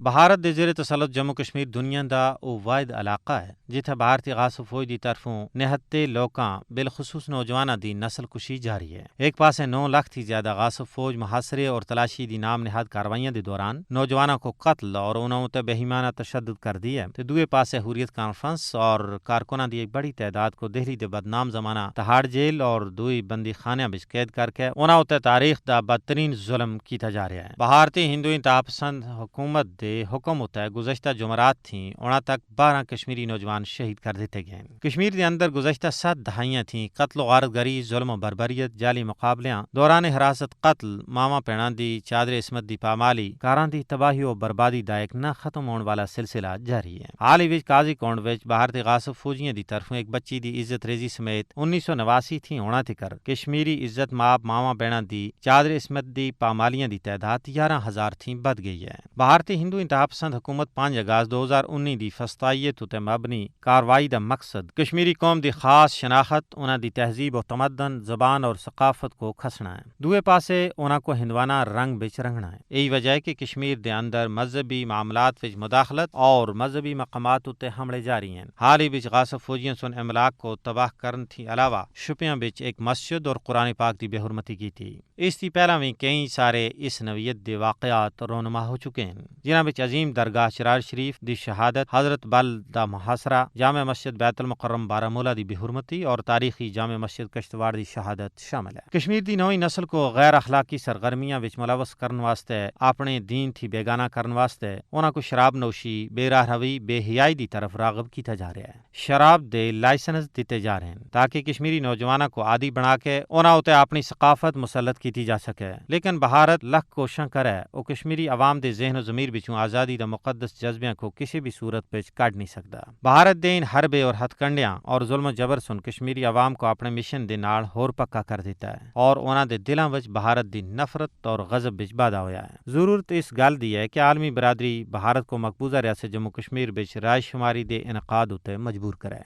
بھارت دے زیر تسلط جموں کشمیر دنیا دا او واحد علاقہ ہے جتھے بھارتی غاصب فوج دی طرفوں نہتے لوکاں بالخصوص نوجواناں دی نسل کشی جاری ہے۔ ایک پاسے 9 لاکھ تھی زیادہ غاصب فوج محاصرے اور تلاشی دی نام نہاد کاروائیاں دے دوران نوجواناں کو قتل اور انہوں تے بہیمانہ تشدد کر دی ہے تے دوے پاسے حریت کانفرنس اور کارکناں دی ایک بڑی تعداد کو دہلی دے بدنام زمانہ تہاڑ جیل اور دوئی بندی خانیاں وچ قید کر کے انہوں تے تاریخ دا بدترین ظلم کیتا جا رہا ہے۔ بھارتی ہندو انتہا پسند حکومت دے حکم ہوتا ہے گزشتہ جمعرات تھیں انہاں تک 12 کشمیری نوجوان شہید کر دیتے گئے۔ کشمیر دے اندر گزشتہ 7 دہائیاں تھیں قتل و غارت گری، ظلم و بربریت، جعلی مقابلیاں، دوران حراست قتل، ماما پیڑاں دی چادر عصمت دی پامالی، کاراں دی تباہی و بربادی دا ایک نہ ختم ہون والا سلسلہ جاری ہے۔ حال ہی وچ قاضی کونڈ وچ بھارتی غاصب فوجیاں دی طرفوں ایک بچی دی عزت ریزی سمیت 1989 تھی ہونا تکر کشمیری عزت مآب ماما پیڑاں دی چادر عصمت دی پامالیاں دی تعداد 11,000 تھی بد گئی ہے۔ بھارتی ہندو انتہا پسند حکومت 5 اگست 2019 دی فسطائیت تے مبنی کاروائی دا مقصد کشمیری قوم دی خاص شناخت، انہاں دی تہذیب و تمدن، زبان اور ثقافت کو کھسنا ہے۔ دوے پاسے انہاں کو ہندوانہ رنگ بچ رنگنا ہے۔ یہی وجہ ہے کہ کشمیر دے اندر مذہبی معاملات وچ مداخلت اور مذہبی مقامات تے حملے جاری ہیں۔ حال ہی وچ غاصب فوجیاں سن املاک کو تباہ کرن تھی علاوہ شپیاں وچ ایک مسجد اور قرآن پاک دی بے حرمتی کی تھی۔ اس دی پہلا بھی کئی سارے اس نوعیت دے واقعات رونما ہو چکے ہیں جنہاں وچ عظیم درگاہ چرار شریف دی شہادت، حضرت بل دا محاصرہ، جامع مسجد بیت المکرم بارہمولہ دی بے حرمتی اور تاریخی جامع مسجد کشتواڑ دی شہادت شامل ہے۔ کشمیر دی نوئی نسل کو غیر اخلاقی سرگرمیاں وچ ملوث کرن واسطے، اپنے دین تھی بیگانہ کرن واسطے انہاں کو شراب نوشی، بے راہ روی، بے حیائی دی طرف راغب کیتا جا رہا ہے۔ شراب دے لائسنس دیتے جا رہے ہیں تاکہ کشمیری نوجوانوں کو عادی بنا کے انہاں اتے اپنی ثقافت مسلط کیتی جا سکے، لیکن بھارت لکھ کوشاں کرے او کشمیری عوام دے ذہن و ضمیر بچوں آزادی دا مقدس جذبیاں کو کسی بھی صورت وچ کڈ نہیں سکدا۔ بھارت دے ان حربے اور ہتھ کنڈیاں اور ظلم و جبر سن کشمیری عوام کو اپنے مشن دے نال ہور پکا کر دیتا ہے اور انہاں دے دلاں وچ بھارت دی نفرت اور غضب وچ بادا ہویا ہے۔ ضرورت اس گل دی ہے کہ عالمی برادری بھارت کو مقبوضہ ریاست جموں کشمیر وچ رائے شماری دے انعقاد اتے مجبور کرے۔